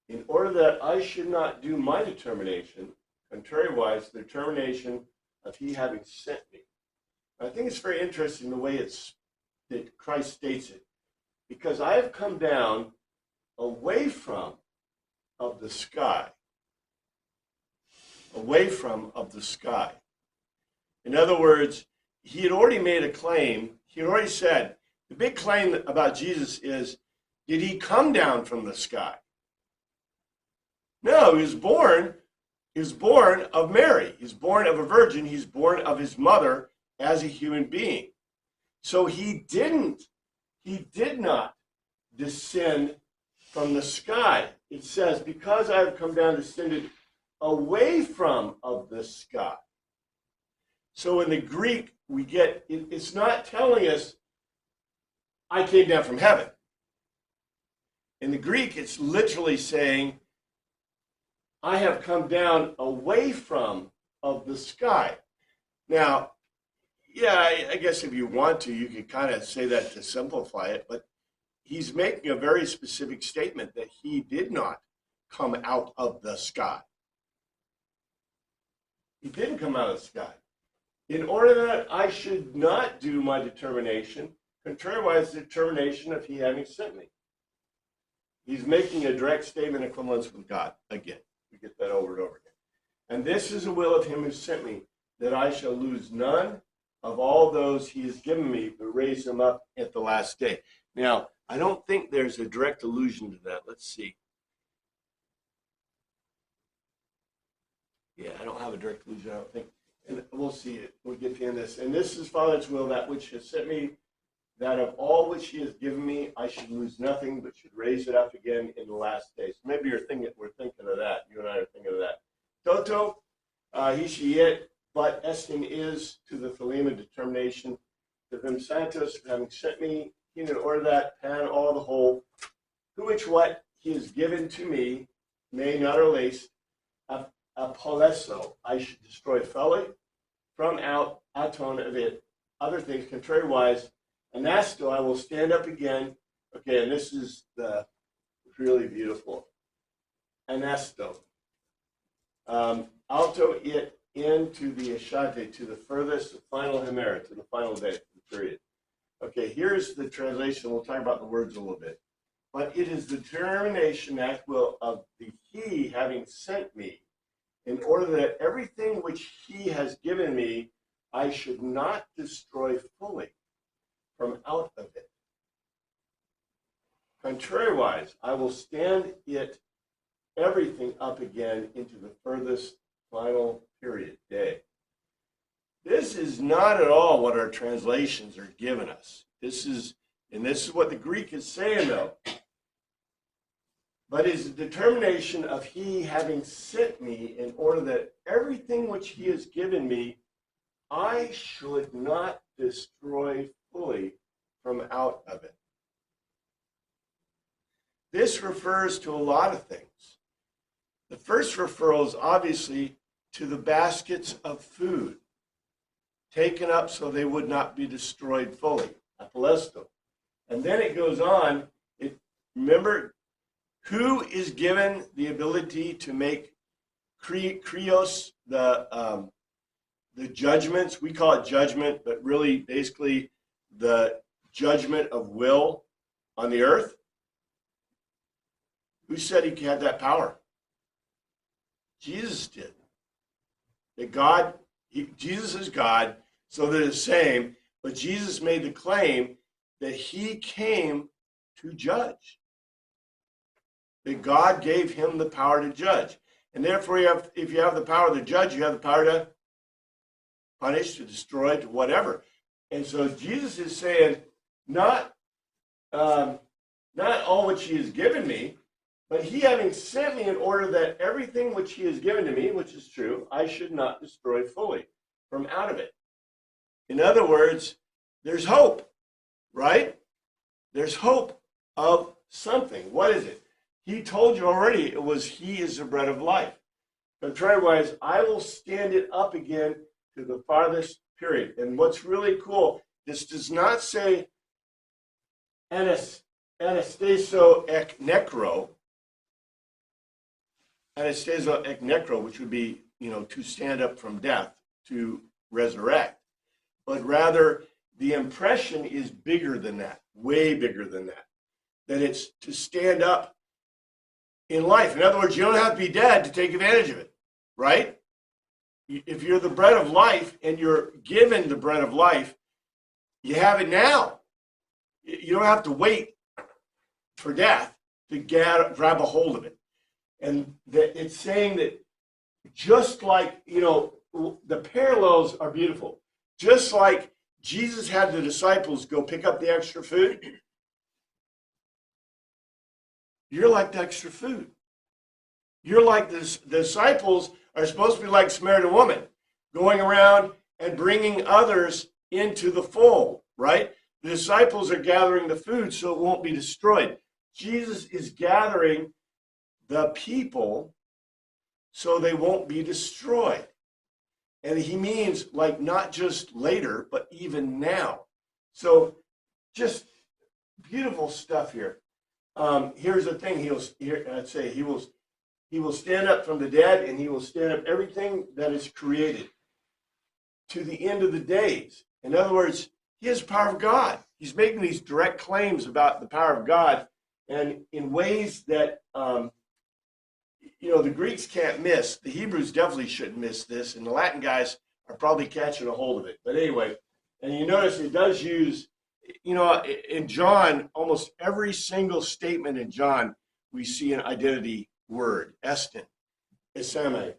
in order that I should not do my determination, contrariwise, the determination of he having sent me. I think it's very interesting the way that Christ states it, because I have come down away from of the sky. Away from of the sky. In other words, he had already made a claim. He had already said, the big claim about Jesus is, did he come down from the sky? No, he was born of Mary. He's born of a virgin. He's born of his mother as a human being. So he did not descend from the sky. It says, because I have come down, descended away from of the sky. So in the Greek, we get, it's not telling us, I came down from heaven. In the Greek, it's literally saying, I have come down away from of the sky. Now, yeah, I guess if you want to, you could kind of say that to simplify it, but he's making a very specific statement that he did not come out of the sky. He didn't come out of the sky. In order that I should not do my determination, contrariwise the determination of he having sent me. He's making a direct statement equivalence with God. Again, we get that over and over again. And this is the will of him who sent me, that I shall lose none of all those he has given me, but raise them up at the last day. Now, I don't think there's a direct allusion to that. Let's see. Yeah, I don't have a direct allusion, I don't think. And we'll see it. We'll get to this. And this is Father's will, that which has sent me, that of all which he has given me, I should lose nothing, but should raise it up again in the last days. So maybe we're thinking of that. You and I are thinking of that. Toto, he she it, but esting is to the thelema determination, to them santos, having sent me, in order that pan all the whole, who which what he has given to me, may not or least, apolesso, I should destroy felly, from out aton of it, other things contrariwise, anasto, I will stand up again. Okay, and this is the really beautiful. Anasto. Alto it into the ashante, to the furthest, the final hemera, to the final day, the period. Okay, here's the translation. We'll talk about the words a little bit. But it is the determination, that will, of the he having sent me, in order that everything which he has given me, I should not destroy fully from out of it. Contrariwise, I will stand it, everything up again into the furthest final period, day. This is not at all what our translations are giving us. This is what the Greek is saying, though. But is the determination of he having sent me, in order that everything which he has given me, I should not destroy fully from out of it. This refers to a lot of things. The first referral is obviously to the baskets of food, taken up so they would not be destroyed fully, apolesto. And then it goes on, remember, who is given the ability to make krios, the judgments? We call it judgment, but really basically the judgment of will on the earth. Who said he had that power? Jesus did. That God, Jesus is God, so they're the same, but Jesus made the claim that he came to judge. That God gave him the power to judge. And therefore, if you have the power to judge, you have the power to punish, to destroy, to whatever. And so Jesus is saying, not all which he has given me, but he having sent me, in order that everything which he has given to me, which is true, I should not destroy fully from out of it. In other words, there's hope, right? There's hope of something. What is it? He told you already, it was he is the bread of life. Contrariwise, I will stand it up again to the farthest period. And what's really cool, this does not say anastaso ek necro, anastaso ek necro, which would be, to stand up from death, to resurrect. But rather, the impression is bigger than that, way bigger than that. That it's to stand up in life. In other words, you don't have to be dead to take advantage of it, right? If you're the bread of life and you're given the bread of life, you have it now. You don't have to wait for death to grab a hold of it. And it's saying that just like, the parallels are beautiful. Just like Jesus had the disciples go pick up the extra food, you're like the extra food. You're like the disciples are supposed to be like Samaritan woman, going around and bringing others into the fold, right? The disciples are gathering the food so it won't be destroyed. Jesus is gathering the people so they won't be destroyed. And he means like not just later, but even now. So just beautiful stuff here. Here's the thing. He will stand up from the dead, and he will stand up everything that is created to the end of the days. In other words, he has the power of God. He's making these direct claims about the power of God, and in ways that the Greeks can't miss. The Hebrews definitely shouldn't miss this, and the Latin guys are probably catching a hold of it. But anyway, and you notice it does use, in John, almost every single statement in John, we see an identity word, estin, esame,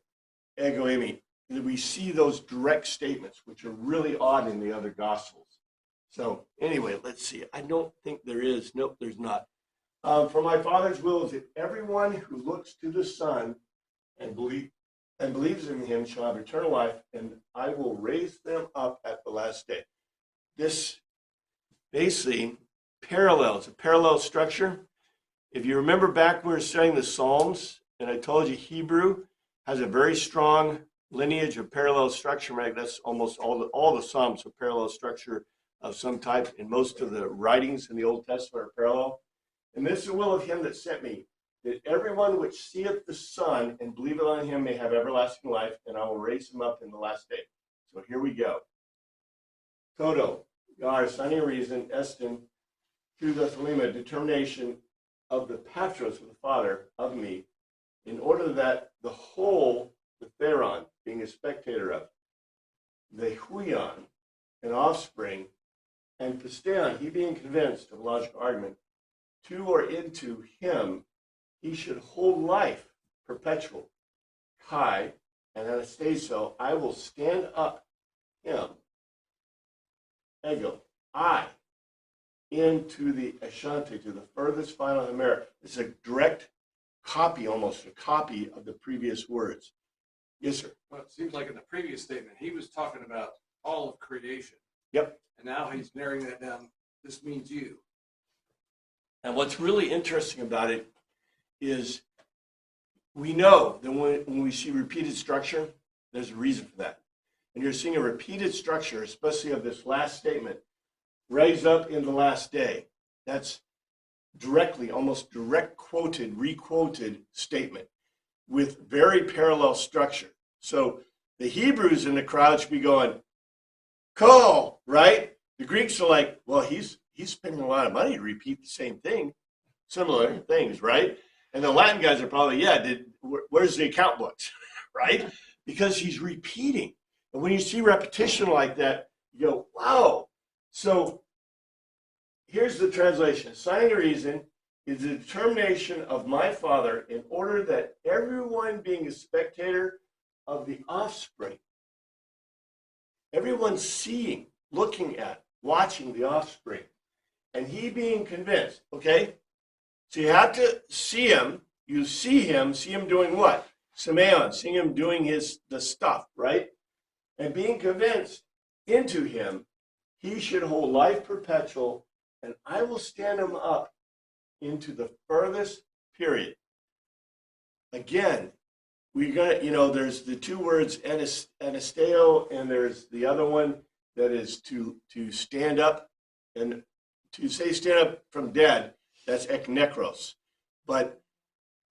ego eimi. We see those direct statements, which are really odd in the other Gospels. So anyway, let's see. I don't think there is. Nope, there's not. For my Father's will is that everyone who looks to the Son and believes in him shall have eternal life, and I will raise them up at the last day. This basically parallels, a parallel structure. If you remember back when we were studying the Psalms, and I told you Hebrew has a very strong lineage of parallel structure, right? That's almost all the Psalms are parallel structure of some type, and most of the writings in the Old Testament are parallel. And this is the will of him that sent me, that everyone which seeth the Son and believeth on him may have everlasting life, and I will raise him up in the last day. So here we go. Toto, gar, signing reason, estin, to the thelema, determination of the patros of the Father of me, in order that the whole, the theron, being a spectator of, the huion, an offspring, and pisteon, he being convinced of logical argument, to or into him, he should hold life perpetual. Kai and anastaso, I will stand up him. Ego, I, into the Ashanti, to the furthest final America. It's a direct copy, almost a copy of the previous words. Yes, sir. Well, it seems like in the previous statement, he was talking about all of creation. Yep. And now he's narrowing that down. This means you. And what's really interesting about it is we know that when we see repeated structure, there's a reason for that. And you're seeing a repeated structure, especially of this last statement, raise up in the last day. That's directly, almost direct quoted, requoted statement with very parallel structure. So the Hebrews in the crowd should be going, cool, right? The Greeks are like, well, he's spending a lot of money to repeat the same thing, similar things, right? And the Latin guys are probably, where's the account books, right? Because he's repeating. And when you see repetition like that, you go, wow. So here's the translation. Signing reason is the determination of my Father in order that everyone being a spectator of the offspring, everyone seeing, looking at, watching the offspring, and he being convinced, okay? So you have to see him. You see him doing what? Simeon, seeing him doing the stuff, right? And being convinced into him, he should hold life perpetual, and I will stand him up into the furthest period. Again, we're gonna, there's the two words anasteo, and there's the other one that is to stand up, and to say stand up from dead, that's eknekros. But,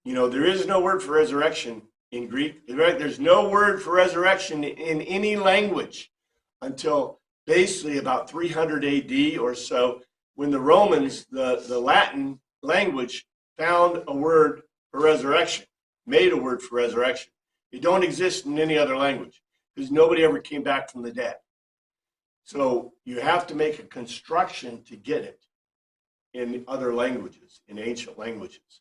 there is no word for resurrection in Greek, right? There's no word for resurrection in any language until basically about 300 AD or so, when the Romans, the Latin language, found a word for resurrection, made a word for resurrection. It don't exist in any other language because nobody ever came back from the dead. So you have to make a construction to get it in other languages, in ancient languages.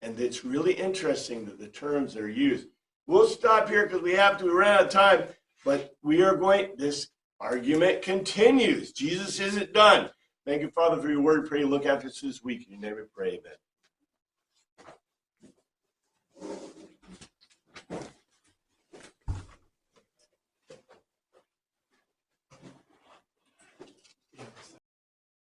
And it's really interesting that the terms that are used. We'll stop here because we ran out of time, but this argument continues. Jesus isn't done. Thank you, Father, for your word. Pray you look after us this week. In your name we pray, amen.